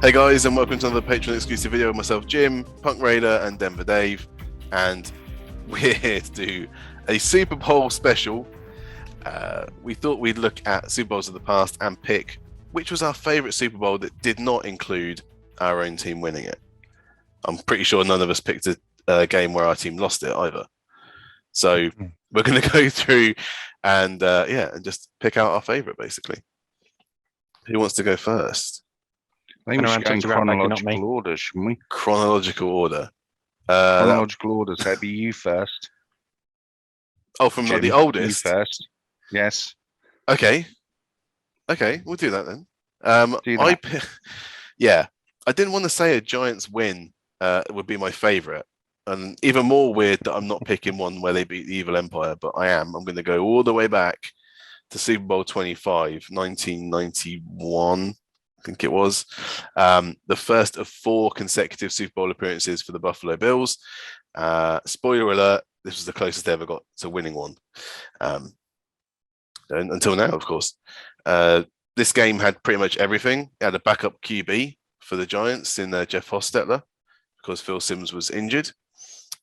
Hey guys, and welcome to another Patreon exclusive video with myself, Jim, Punk Raider, and Denver Dave. And we're here to do a Super Bowl special. We thought we'd look at Super Bowls of the past and pick which was our favorite Super Bowl that did not include our own team winning it. I'm pretty sure none of us picked a game where our team lost it either. So we're going to go through and just pick out our favorite, basically. Who wants to go first? I think we should go in chronological order, shouldn't we? Chronological order. Chronological order, so it'd be you first. Oh, from Jim, the oldest? You first. Yes. Okay, we'll do that then. I didn't want to say a Giants win would be my favorite. And even more weird that I'm not picking one where they beat the Evil Empire, but I am. I'm going to go all the way back to Super Bowl 25, 1991. I think it was the first of 4 consecutive Super Bowl appearances for the Buffalo Bills. Spoiler alert, this was the closest they ever got to winning one. Until now, of course. This game had pretty much everything. It had a backup QB for the Giants in Jeff Hostetler because Phil Simms was injured.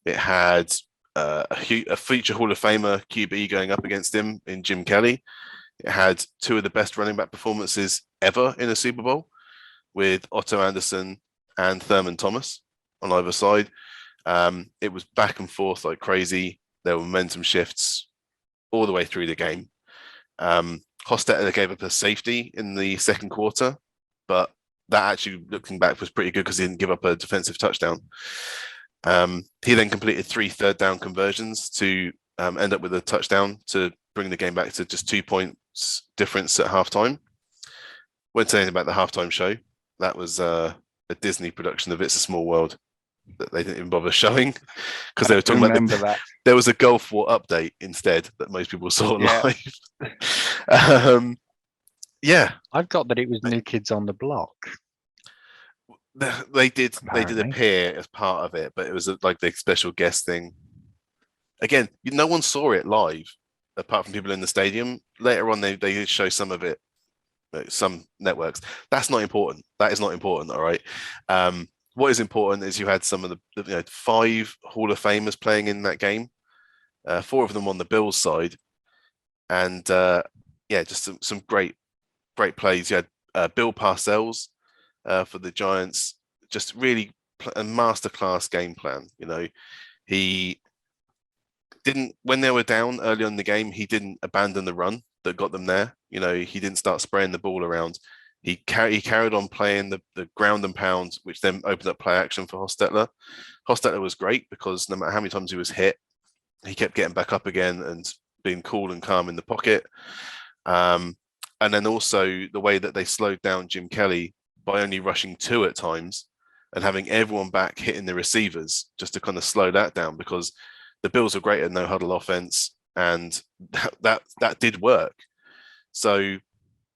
It had a future Hall of Famer QB going up against him in Jim Kelly. It had 2 of the best running back performances ever in a Super Bowl with Otto Anderson and Thurman Thomas on either side. It was back and forth like crazy. There were momentum shifts all the way through the game. Hostetler gave up a safety in the second quarter, but that actually, looking back, was pretty good because he didn't give up a defensive touchdown. He then completed 3 third down conversions to end up with a touchdown to bring the game back to just 2 points difference at halftime. Won't say anything about the halftime show. That was a Disney production of It's a Small World that they didn't even bother showing because they were talking about that. There was a Gulf War update instead that most people saw live. I've got that it was New Kids on the Block. They did appear as part of it, but it was like the special guest thing. Again, no one saw it live apart from people in the stadium. Later on, they did show some of it, some networks. That's not important. That is not important. All right. What is important is you had some of the 5 Hall of Famers playing in that game. 4 of them on the Bills side, and just some great plays. You had Bill Parcells for the Giants, just really a masterclass game plan. He didn't, when they were down early on in the game, he didn't abandon the run that got them there. He didn't start spraying the ball around. He carried on playing the ground and pound, which then opened up play action for Hostetler. Hostetler was great because no matter how many times he was hit, he kept getting back up again and being cool and calm in the pocket. And then also the way that they slowed down Jim Kelly by only rushing 2 at times and having everyone back hitting the receivers just to kind of slow that down, because the Bills are great at no huddle offense, and that did work. So,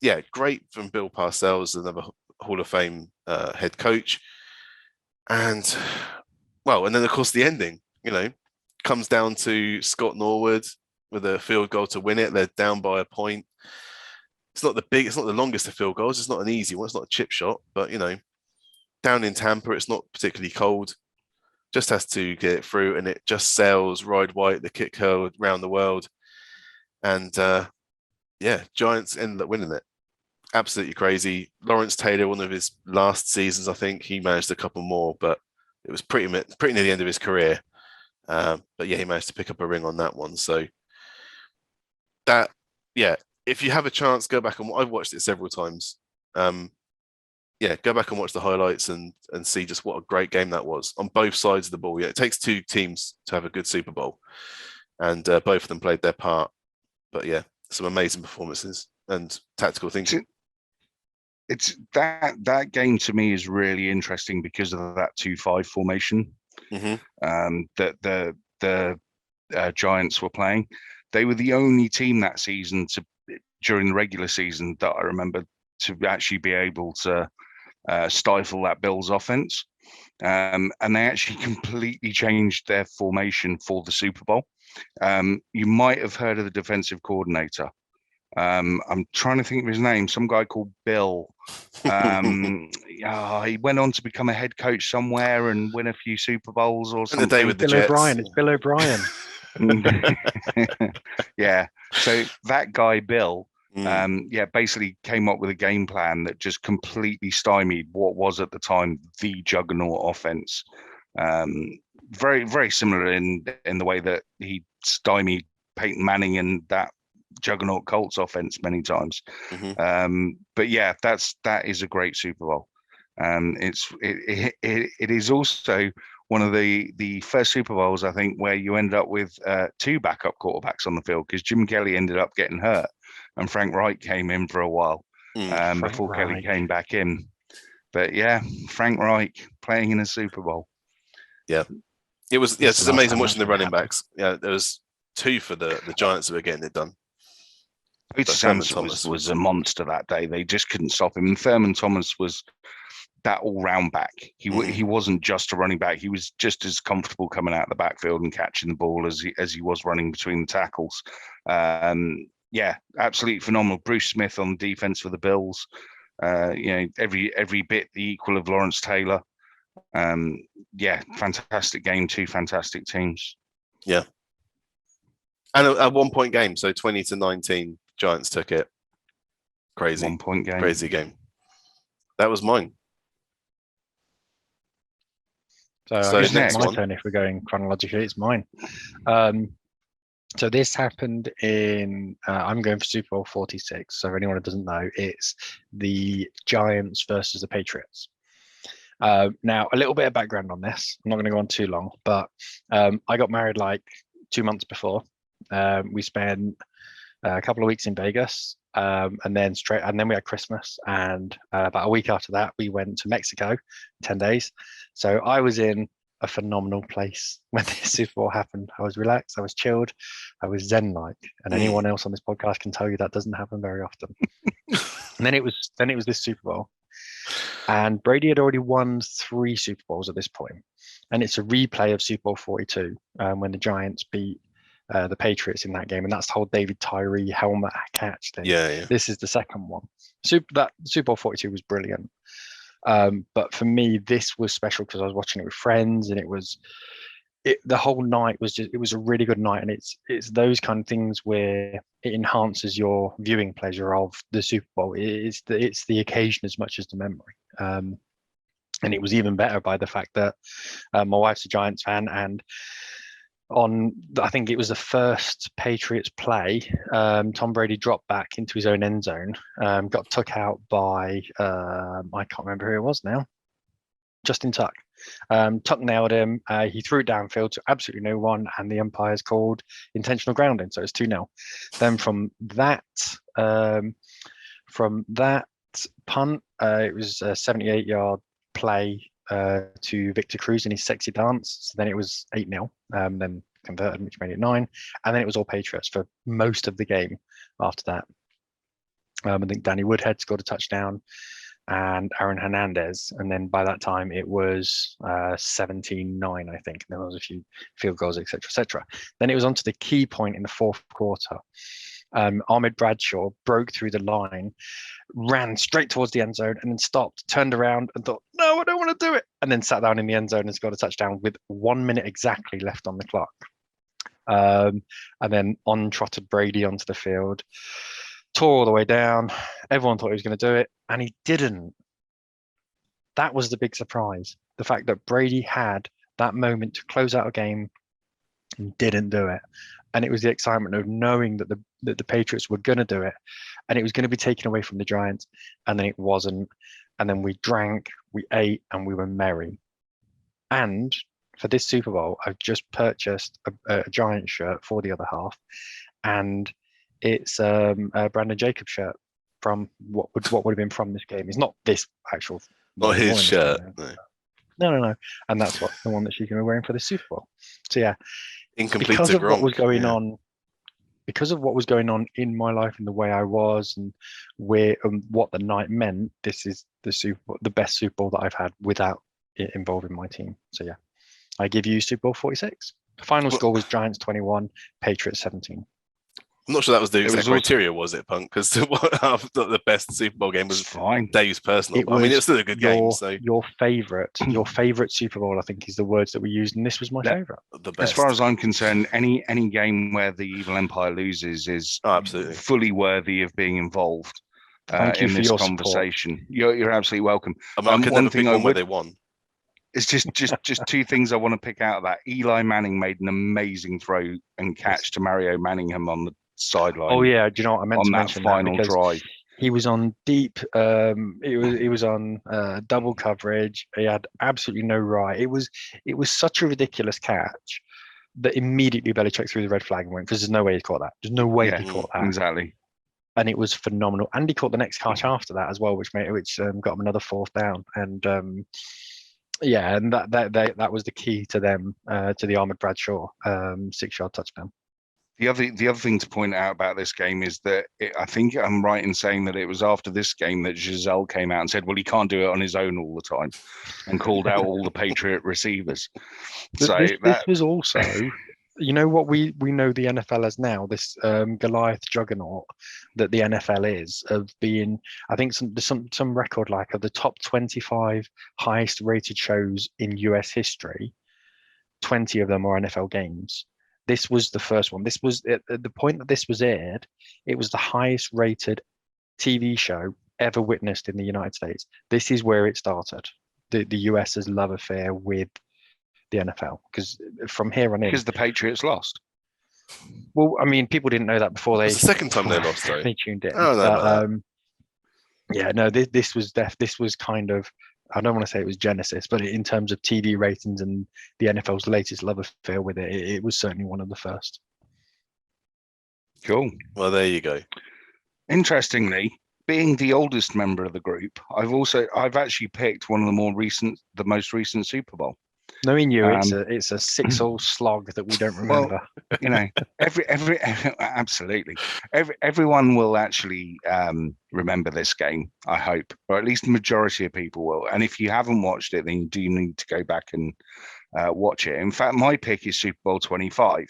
yeah, great from Bill Parcells, another Hall of Fame head coach. And then of course the ending, comes down to Scott Norwood with a field goal to win it. They're down by a point. It's not the longest of field goals. It's not an easy one. It's not a chip shot, but down in Tampa, it's not particularly cold. Just has to get it through, and it just sails Ride White, the kick curl around the world. And Giants ended up winning it. Absolutely crazy. Lawrence Taylor, one of his last seasons, I think he managed a couple more, but it was pretty near the end of his career. He managed to pick up a ring on that one. So if you have a chance, go back and I've watched it several times. Go back and watch the highlights and see just what a great game that was on both sides of the ball. Yeah, it takes 2 teams to have a good Super Bowl, and both of them played their part. But some amazing performances and tactical thinking. It's that game to me is really interesting because of that 2-5 formation that the Giants were playing. They were the only team that season during the regular season that I remember to actually be able to stifle that Bills offense. And they actually completely changed their formation for the Super Bowl. You might have heard of the defensive coordinator. I'm trying to think of his name. Some guy called Bill. He went on to become a head coach somewhere and win a few Super Bowls or something. And the day with the Bill Jets. O'Brien. It's Bill O'Brien. Yeah. So that guy, Bill, basically came up with a game plan that just completely stymied what was at the time the juggernaut offense. Very, very similar in the way that he stymied Peyton Manning and that juggernaut Colts offense many times. But yeah, that is a great Super Bowl. It is also one of the first Super Bowls, I think, where you end up with two backup quarterbacks on the field, because Jim Kelly ended up getting hurt and Frank Reich came in for a while before Kelly came back in. But yeah, Frank Reich playing in a Super Bowl. Yeah, it was. Yes, it's amazing watching the running backs. Yeah, there was two for the Giants that were getting it done. Peter Sampson was a monster that day. They just couldn't stop him. And Thurman Thomas was that all-round back. He wasn't just a running back. He was just as comfortable coming out of the backfield and catching the ball as he was running between the tackles. Yeah, absolutely phenomenal. Bruce Smith on defense for the Bills. Every bit the equal of Lawrence Taylor. Yeah, fantastic game. Two fantastic teams. Yeah, and a 1 point game. So 20-19, Giants took it. Crazy 1 point game. Crazy game. That was mine. So it's my turn. If we're going chronologically, it's mine. So this happened in, I'm going for Super Bowl 46. So if anyone who doesn't know, it's the Giants versus the Patriots. Now, a little bit of background on this. I'm not going to go on too long, but I got married like 2 months before. We spent a couple of weeks in Vegas, and then we had Christmas. And about a week after that, we went to Mexico, 10 days. So I was in a phenomenal place when this Super Bowl happened. I was relaxed, I was chilled, I was zen-like, and anyone else on this podcast can tell you that doesn't happen very often. And then it was this Super Bowl, and Brady had already won 3 Super Bowls at this point, and it's a replay of Super Bowl 42 when the Giants beat the Patriots in that game, and that's the whole David Tyree helmet catch thing. Yeah. This is the second one. Super Bowl 42 was brilliant. But for me, this was special because I was watching it with friends, and the whole night was it was a really good night. And it's those kind of things where it enhances your viewing pleasure of the Super Bowl. It's the occasion as much as the memory. And it was even better by the fact that my wife's a Giants fan, and I think it was the first Patriots play, Tom Brady dropped back into his own end zone, got took out by, I can't remember who it was now, Justin Tuck. Tuck nailed him. He threw it downfield to absolutely no one, and the umpires called intentional grounding, so it's 2-0. Then from that punt, it was a 78-yard play to Victor Cruz in his sexy dance. So then it was 8-0, then converted, which made it 9, and then it was all Patriots for most of the game after that. I think Danny Woodhead scored a touchdown and Aaron Hernandez, and then by that time it was 17-9, I think, and there was a few field goals, etc. Then it was on to the key point in the fourth quarter. Ahmed Bradshaw broke through the line, ran straight towards the end zone, and then stopped, turned around and thought, no, I don't want to do it, and then sat down in the end zone and scored a touchdown with 1 minute exactly left on the clock. And then on trotted Brady onto the field, tore all the way down. Everyone thought he was going to do it, and he didn't. That was the big surprise. The fact that Brady had that moment to close out a game and didn't do it. And it was the excitement of knowing that the Patriots were going to do it, and it was going to be taken away from the Giants, and then it wasn't. And then we drank, we ate, and we were merry. And for this Super Bowl, I've just purchased a Giants shirt for the other half, and it's a Brandon Jacobs shirt from what would have been from this game. It's not this actual. Not his shirt. No. And that's the one that she's going to be wearing for the Super Bowl. So yeah. Because of what was going on in my life and the way I was and where what the night meant, this is the best Super Bowl that I've had without it involving my team. So yeah, I give you Super Bowl 46. The final score was Giants 21, Patriots 17. I'm not sure that was the It was exact also- criteria, was it, Punk? Because the best Super Bowl game It's was fine. Dave's personal. It I mean, it was was still a good game. So your favorite Super Bowl, I think, is the words that we used, and this was my Yeah. favorite. the As best. far as I'm concerned, any game where the evil empire loses is Oh, absolutely. fully worthy of being involved Thank you in for this your conversation. You're absolutely welcome. I mean, I could one never thing pick I one where would they won. It's just two things I want to pick out of that. Eli Manning made an amazing throw and catch to Mario Manningham on the sideline. Oh yeah, do you know what I meant on to that mention final because drive. he was on deep. He was on double coverage. He had absolutely no right. It was such a ridiculous catch that immediately Belichick threw the red flag and went, because there's no way he caught that. There's no way he caught that. Exactly. And it was phenomenal. And he caught the next catch after that as well, which got him another fourth down. And yeah, and that was the key to them to the Ahmed Bradshaw 6-yard touchdown. The other thing to point out about this game is that I think I'm right in saying that it was after this game that Giselle came out and said, well, he can't do it on his own all the time, and called out all the Patriot receivers. So this was also, you know what we know the NFL as now, this Goliath juggernaut that the NFL is, of being, I think some record like of the top 25 highest rated shows in US history, 20 of them are NFL games. This was the first one. This was at the point that this was aired, it was the highest rated TV show ever witnessed in the United States. This is where it started. The US's love affair with the NFL, because from here on in, because the Patriots lost. well, I mean, people didn't know that before they. It's the second time they lost, though. They tuned in. Oh, no, yeah, no, this was kind of, I don't want to say it was Genesis, but in terms of TV ratings and the NFL's latest love affair with it, it was certainly one of the first. Cool. Well, there you go. Interestingly, being the oldest member of the group, I've actually picked one of the most recent Super Bowl. Knowing you, it's a 6-all slog that we don't remember. Well, you know, absolutely. Everyone will actually remember this game, I hope, or at least the majority of people will. And if you haven't watched it, then you do need to go back and watch it. In fact, my pick is Super Bowl 25.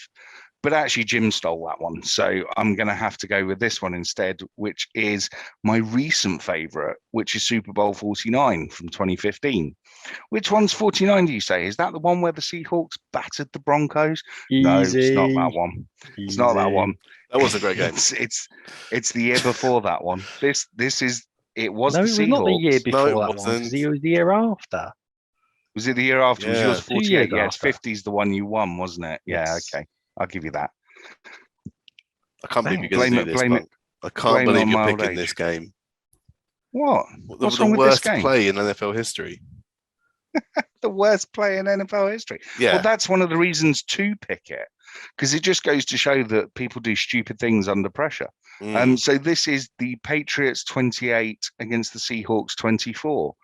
But actually, Jim stole that one. So I'm going to have to go with this one instead, which is my recent favorite, which is Super Bowl 49 from 2015. Which one's 49, do you say? Is that the one where the Seahawks battered the Broncos? Easy. No, it's not that one. It's not that one. That was a great game. It's the year before that one. This is it was no, the it was Seahawks. not the year before No, it that wasn't. one. It was the year after. Was it the year after? Yeah. Was yours 2 48? years Yeah, it's after. 50's the one you won, wasn't it? Yeah, Yes. okay. I'll give you that. I can't believe you're Blame going to do it- this, blame it- Punk. I can't blame it believe on you're my old picking age. this game. What? What's The wrong with this worst game? play in NFL history. The worst play in NFL history. Yeah. Well, that's one of the reasons to pick it, because it just goes to show that people do stupid things under pressure. So this is the Patriots 28 against the Seahawks 24,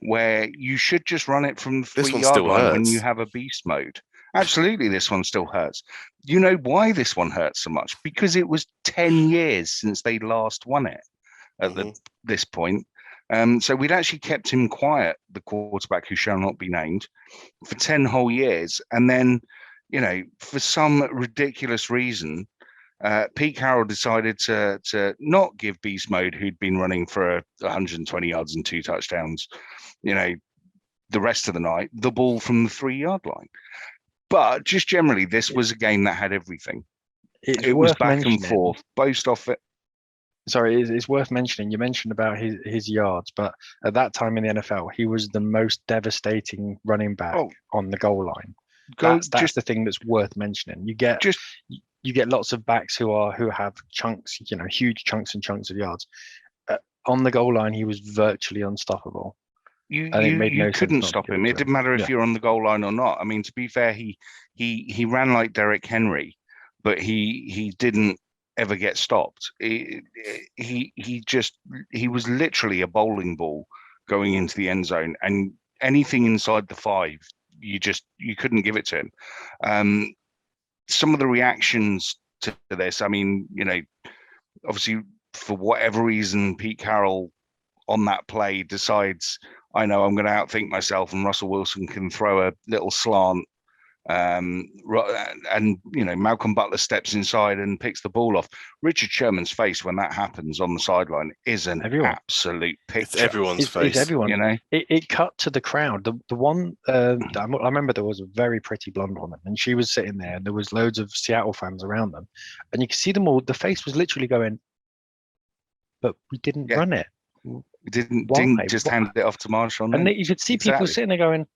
where you should just run it from the This one 3-yard still line when hurts. you have a beast mode. Absolutely, this one still hurts. You know why this one hurts so much? Because it was 10 years since they last won it at this point. So we'd actually kept him quiet, the quarterback who shall not be named, for 10 whole years. And then, you know, for some ridiculous reason, Pete Carroll decided to not give beast mode, who'd been running for 120 yards and 2 touchdowns, you know, the rest of the night, the ball from the 3-yard line. But just generally, this was a game that had everything. It was back and forth, both off it. Sorry, it's worth mentioning. You mentioned about his yards, but at that time in the NFL, he was the most devastating running back on the goal line. That's the thing that's worth mentioning. You get lots of backs who have chunks, you know, huge chunks and chunks of yards. On the goal line, he was virtually unstoppable. You couldn't stop him. It didn't matter if you're on the goal line or not. I mean, to be fair, he ran like Derrick Henry, but he didn't ever get stopped. He was literally a bowling ball going into the end zone, and anything inside the 5, you couldn't give it to him. Some of the reactions to this, I mean, you know, obviously for whatever reason, Pete Carroll on that play decides, I know I'm going to outthink myself, and Russell Wilson can throw a little slant And Malcolm Butler steps inside and picks the ball off. Richard Sherman's face when that happens on the sideline is an absolute picture. It's everyone's face. It's everyone. It cut to the crowd. The one I remember, there was a very pretty blonde woman, and she was sitting there, and there was loads of Seattle fans around them, and you could see them all. The face was literally going, "But we didn't run it. We didn't just hand it off to Marshall." And you could see people sitting there going,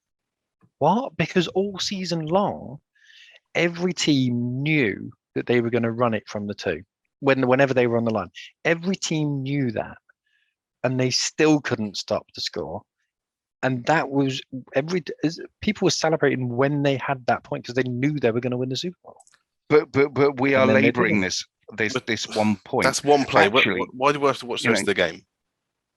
"What?" Because all season long, every team knew that they were going to run it from the 2 whenever they were on the line. Every team knew that, and they still couldn't stop the score. And that was people were celebrating when they had that point because they knew they were going to win the Super Bowl. But we are labouring this one point. That's one play. Actually, why do we have to watch the rest of the game?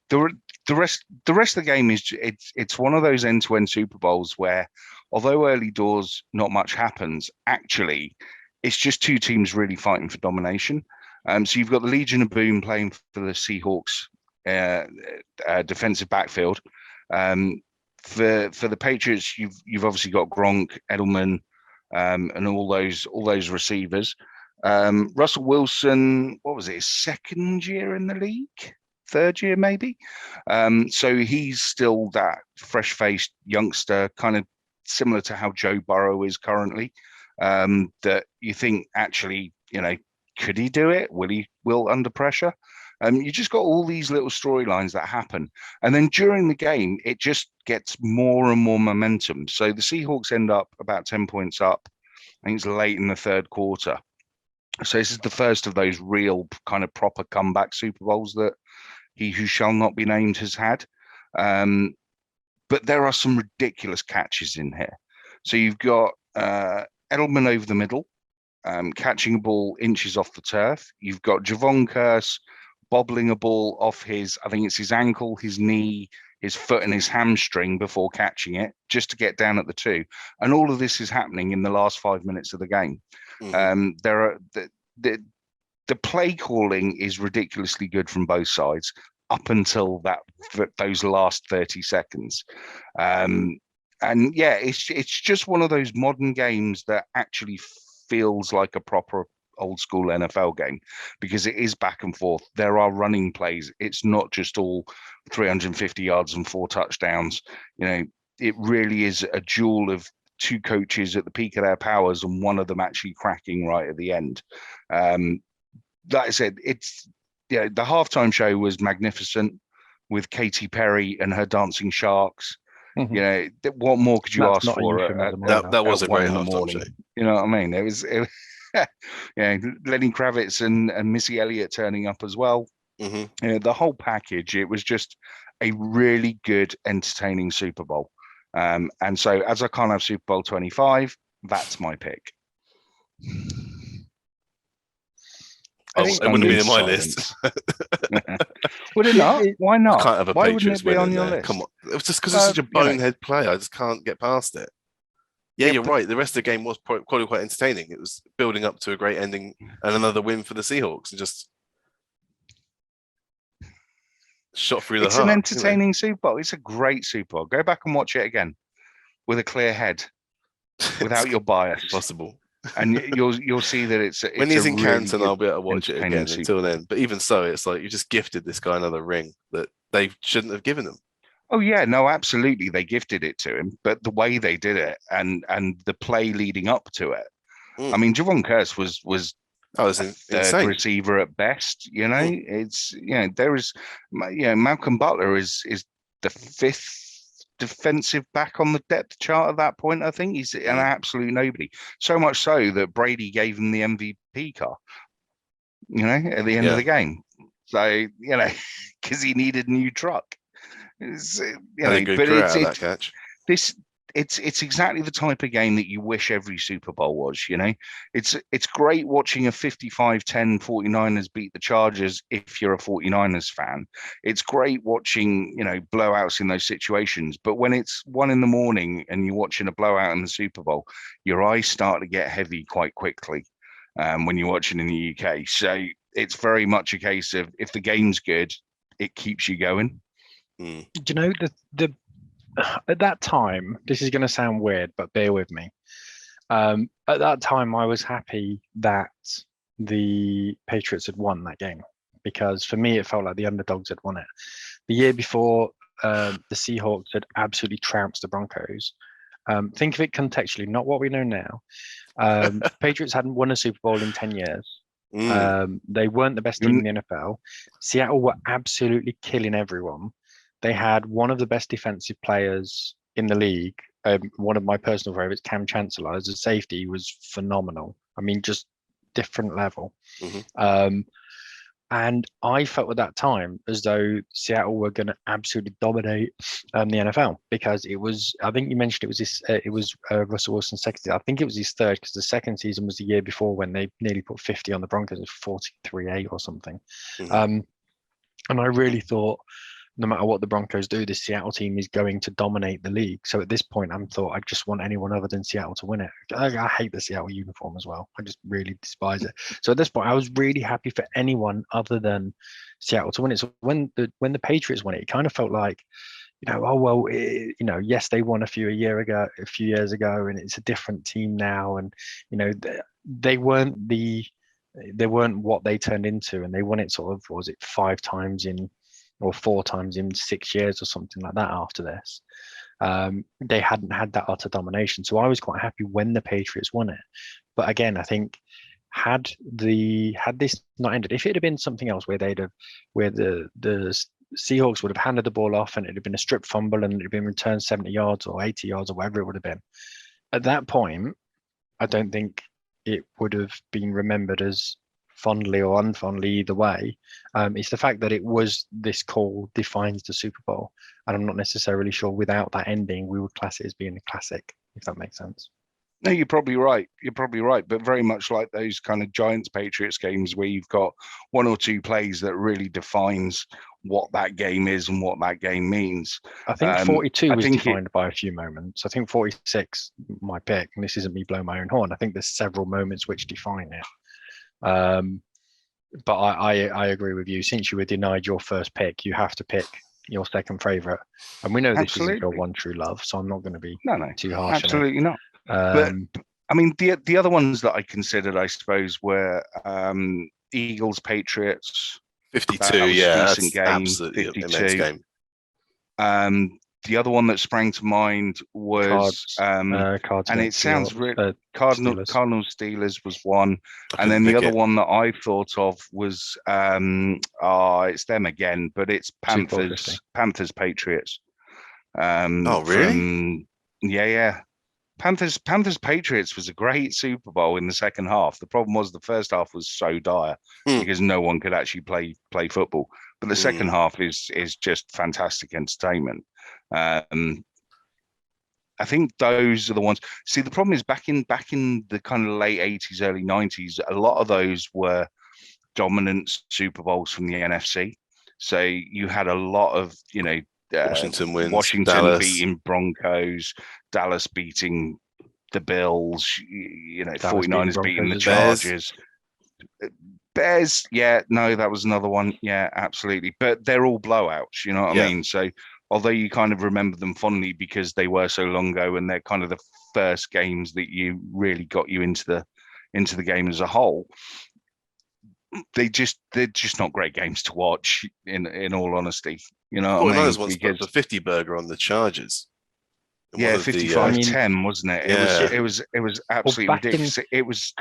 The rest of the game is it's one of those end-to-end Super Bowls where, although early doors not much happens, actually it's just 2 teams really fighting for domination. So you've got the Legion of Boom playing for the Seahawks defensive backfield. For the Patriots, you've obviously got Gronk, Edelman, and all those receivers. Russell Wilson, what was it, his second year in the league? Third year, maybe. So he's still that fresh-faced youngster, kind of similar to how Joe Burrow is currently. That you think, actually, could he do it? Will under pressure? You just got all these little storylines that happen. And then during the game, it just gets more and more momentum. So the Seahawks end up about 10 points up. I think it's late in the third quarter. So this is the first of those real kind of proper comeback Super Bowls that he who shall not be named has had. But there are some ridiculous catches in here. So you've got Edelman over the middle, catching a ball inches off the turf. You've got Javon Curse bobbling a ball off I think it's his ankle, his knee, his foot and his hamstring before catching it, just to get down at the 2. And all of this is happening in the last 5 minutes of the game. The play calling is ridiculously good from both sides up until those last 30 seconds. It's just one of those modern games that actually feels like a proper old school NFL game because it is back and forth. There are running plays. It's not just all 350 yards and 4 touchdowns. It really is a duel of 2 coaches at the peak of their powers and one of them actually cracking right at the end. Like I said, the halftime show was magnificent with Katy Perry and her dancing sharks. Mm-hmm. What more could you ask for? That was a great halftime show. You know what I mean? It was Lenny Kravitz and Missy Elliott turning up as well. Mm-hmm. The whole package. It was just a really good, entertaining Super Bowl. And so, as I can't have Super Bowl 25, that's my pick. It wouldn't be in my list. Would it not? Why not? I can't have a Why Patriots wouldn't it be on your there. list? Come on. It was just because it's such a bonehead play. I just can't get past it. Yeah, you're right. The rest of the game was probably quite entertaining. It was building up to a great ending and another win for the Seahawks, and just shot through the heart. It's an entertaining Super Bowl. It's a great Super Bowl. Go back and watch it again with a clear head, without your bias. Possible. And you'll see that it's when he's in Canton, I'll be able to watch it again. Until then, but even so, it's like you just gifted this guy another ring that they shouldn't have given him. Oh yeah, no, absolutely, they gifted it to him, but the way they did it and the play leading up to it, I mean, Javon Curse was third receiver at best. It's there is, Malcolm Butler is the 5th defensive back on the depth chart at that point. I think he's an absolute nobody. So much so that Brady gave him the MVP car. At the end of the game. So because he needed a new truck. It's exactly the type of game that you wish every Super Bowl was. It's great watching a 55-10 49ers beat the Chargers if you're a 49ers fan. It's great watching blowouts in those situations, but when it's 1 a.m. and you're watching a blowout in the Super Bowl, your eyes start to get heavy quite quickly when you're watching in the UK. So it's very much a case of, if the game's good, it keeps you going. Do you know the at that time, this is going to sound weird, but bear with me. At that time, I was happy that the Patriots had won that game because for me, it felt like the underdogs had won it. The year before, the Seahawks had absolutely trounced the Broncos. Think of it contextually, not what we know now. Patriots hadn't won a Super Bowl in 10 years. They weren't the best team in the NFL. Seattle were absolutely killing everyone. They had one of the best defensive players in the league. One of my personal favorites, Cam Chancellor, as a safety, was phenomenal. I mean, just different level. And I felt at that time as though Seattle were going to absolutely dominate the NFL because it was. I think you mentioned it was Russell Wilson's second season. I think it was his third because the second season was the year before when they nearly put 50 on the Broncos, 43-8 or something. And I really thought, no matter what the Broncos do, this Seattle team is going to dominate the league. So at this point, I just want anyone other than Seattle to win it. I hate the Seattle uniform as well. I just really despise it. So at this point, I was really happy for anyone other than Seattle to win it. So when the Patriots won it, it kind of felt like, oh well, yes, they won a few years ago, and it's a different team now, and they weren't what they turned into, and they won it sort of, what was it, 5 times in. Or 4 times in 6 years or something like that after this. They hadn't had that utter domination. So I was quite happy when the Patriots won it. But again, I think had this not ended, if it had been something else where the Seahawks would have handed the ball off and it had been a strip fumble and it had been returned 70 yards or 80 yards or whatever it would have been. At that point, I don't think it would have been remembered as fondly or unfondly either way. It's the fact that it was this call defines the Super Bowl, and I'm not necessarily sure without that ending we would class it as being a classic, if that makes sense. No, you're probably right. But very much like those kind of Giants Patriots games where you've got 1 or 2 plays that really defines what that game is and what that game means. I think 42 was defined by a few moments. I think 46, my pick, and this isn't me blowing my own horn, I think there's several moments which define it. But I agree with you. Since you were denied your first pick, you have to pick your second favorite, and we know this isn't your one true love, so I'm not going to be too harsh. Absolutely not. But I mean, the other ones that I considered, I suppose, were Eagles Patriots 52. Yeah, that's absolutely 52. Immense game. The other one that sprang to mind was Cards, and it sounds really Cardinals Steelers was one, and then the other one that I thought of was it's them again, but it's Panthers Patriots. Oh really? Yeah. Panthers Patriots was a great Super Bowl in the second half. The problem was the first half was so dire because no one could actually play football. But the second half is just fantastic entertainment. I think those are the ones. See, the problem is back in the kind of late 80s, early 90s, a lot of those were dominant Super Bowls from the NFC. So you had a lot of, Washington wins, Washington Dallas beating Broncos, Dallas beating the Bills, 49ers beating the Chargers. Bears, that was another one. Yeah, absolutely. But they're all blowouts, you know what I mean? So although you kind of remember them fondly because they were so long ago and they're kind of the first games that you really got you into the game as a whole, they're just not great games to watch in all honesty. You know what I mean? Once put the 50 burger on the Chargers. Yeah, 55-10, wasn't it? Yeah. It was absolutely ridiculous. It was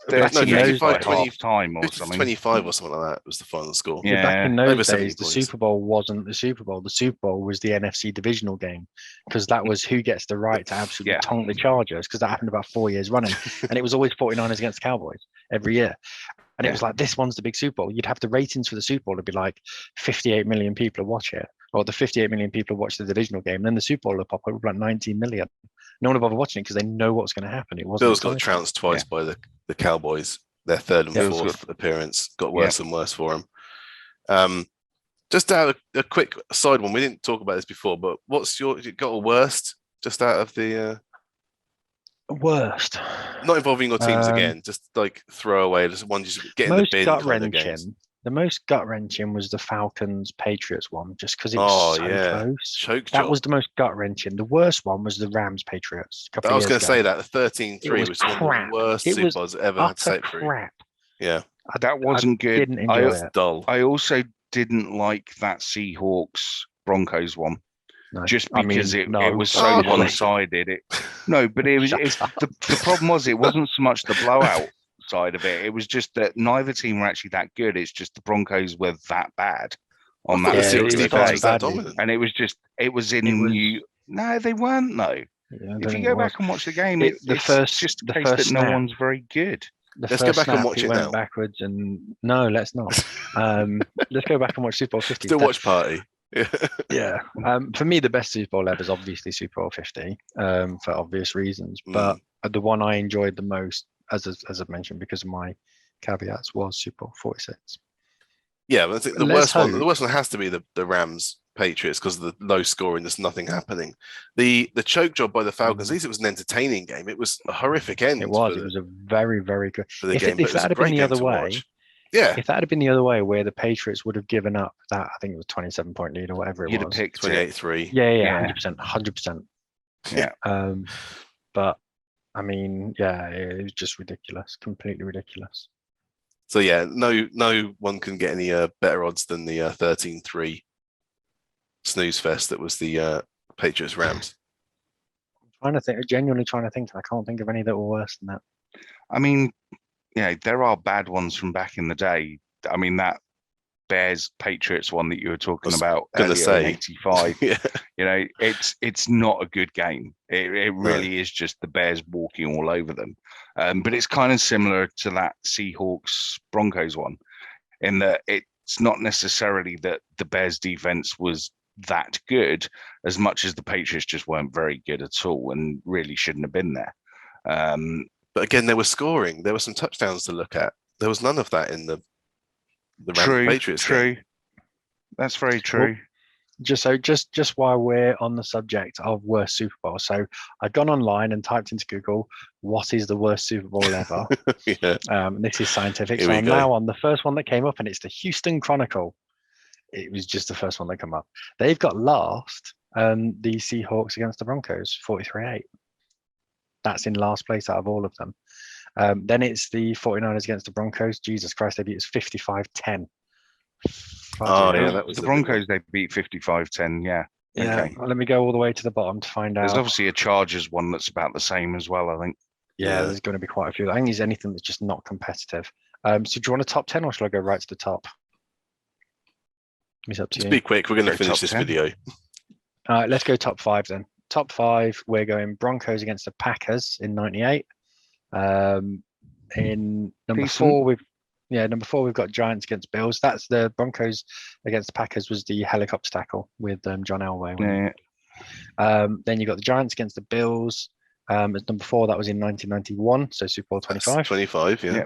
30 minutes by 20, half time or something. 25 or something like that was the final score. Yeah, back in those days, the Super Bowl wasn't the Super Bowl. The Super Bowl was the NFC divisional game because that was who gets the right to absolutely tonk the Chargers, because that happened about 4 years running, and it was always 49ers against Cowboys every year. And it was like, this one's the big Super Bowl. You'd have the ratings for the Super Bowl to be like 58 million people watch it, or the 58 million people watch the divisional game. And then the Super Bowl will pop up with like 19 million. No one will bother watching it because they know what's going to happen. It wasn't. Bills got trounced twice by the Cowboys. Their third and fourth appearance got worse and worse for them. Just out of a quick side one, we didn't talk about this before, but you got a worst just out of the worst? Not involving your teams again, just like throw away, just one just getting the bin kind of games. The most gut-wrenching was the Falcons Patriots one, just because it was so close. Choke That job. was the most gut-wrenching. The worst one was the Rams Patriots. I was going to say that the 13-3 was one of the crap. worst Super Bowls ever had to utter sit through. crap. Yeah, That wasn't good. Didn't enjoy it. Dull. I also didn't like that Seahawks Broncos one. No. Just because it was so Oh, one-sided. But the problem was it wasn't so much the blowout side of it. It was just that neither team were actually that good. It's just the Broncos were that bad on that particular day. Was that dominant. And it was in No, they weren't though. Yeah, if you go back and watch the game, it's just the case that no one's very good. Let's go back and watch it now. Backwards and no, let's not. Let's go back and watch Super Bowl 50. Still watch party. Yeah. For me, the best Super Bowl ever is obviously Super Bowl 50, for obvious reasons. But the one I enjoyed the most, as I've mentioned, because of my caveats, was Super Bowl 46. Yeah, but I think the worst one has to be the Rams Patriots because of the low scoring. There's nothing happening. The choke job by the Falcons. At least it was an entertaining game. It was a horrific end. It was. It was a very, very good. If that had been the other way, if that had been the other way, where the Patriots would have given up that, I think it was 27-point lead or whatever it was. You'd have picked 28-3. Yeah, 100%. Yeah. But I mean, it was just ridiculous, completely ridiculous. So yeah, no one can get any better odds than the 13-3 snooze fest that was the Patriots Rams. Genuinely trying to think. I can't think of any that were worse than that. I mean, there are bad ones from back in the day. I mean, that Bears Patriots one that you were talking about earlier in '85. It's not a good game. It really is just the Bears walking all over them. But it's kind of similar to that Seahawks Broncos one, in that it's not necessarily that the Bears defense was that good as much as the Patriots just weren't very good at all and really shouldn't have been there. But again, they were scoring. There were some touchdowns to look at. There was none of that in the Rams Patriots game. True. That's very true. Well, just while we're on the subject of worst Super Bowl, so I've gone online and typed into Google, what is the worst Super Bowl ever? This is scientific. So I'm now on the first one that came up, and it's the Houston Chronicle. It was just the first one that came up. They've got last, the Seahawks against the Broncos, 43-8. That's in last place out of all of them. Then it's the 49ers against the Broncos. Jesus Christ, they beat us 55-10. That was the Broncos. They beat 55-10. Yeah. Okay. Well, let me go all the way to the bottom to find out. There's obviously a Chargers one that's about the same as well, I think. Yeah, there's going to be quite a few. I think it's anything that's just not competitive. So do you want a top 10 or shall I go right to the top? It's up to you. Just be quick. We're going to finish this video. All right, let's go top 5 then. Top 5, we're going Broncos against the Packers in '98. In number 4, we've got Giants against Bills. That's the Broncos against the Packers was the helicopter tackle with John Elway. Yeah. Then you got the Giants against the Bills. As number 4, that was in 1991, so Super Bowl 25. That's 25, yeah.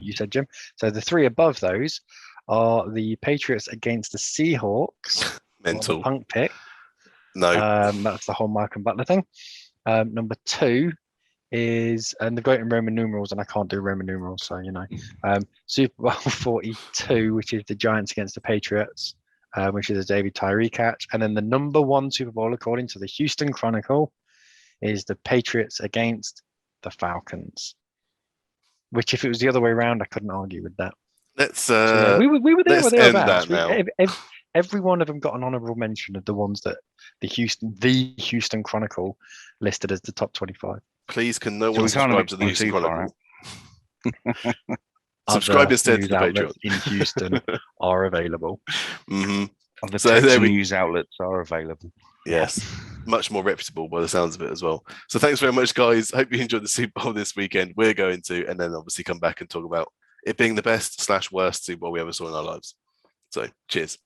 You said, Jim. So the 3 above those are the Patriots against the Seahawks. Mental. Punk pick. No. That's the whole Malcolm Butler thing. Number 2 is, and they've got it in Roman numerals, and I can't do Roman numerals, so Super Bowl 42, which is the Giants against the Patriots, which is a David Tyree catch. And then the number 1 Super Bowl, according to the Houston Chronicle, is the Patriots against the Falcons. Which, if it was the other way around, I couldn't argue with that. Let's we were there. Let's end that now. Every one of them got an honourable mention of the ones that the Houston Chronicle listed as the top 25. Please, can no one subscribe to the Houston Chronicle? Subscribe Other instead to news the outlets Patreon. in Houston are available. The So there we- news outlets are available. Yes, much more reputable by the sounds of it as well. So thanks very much, guys. Hope you enjoyed the Super Bowl this weekend. We're going to, and then obviously come back and talk about it being the best/worst Super Bowl we ever saw in our lives. So cheers.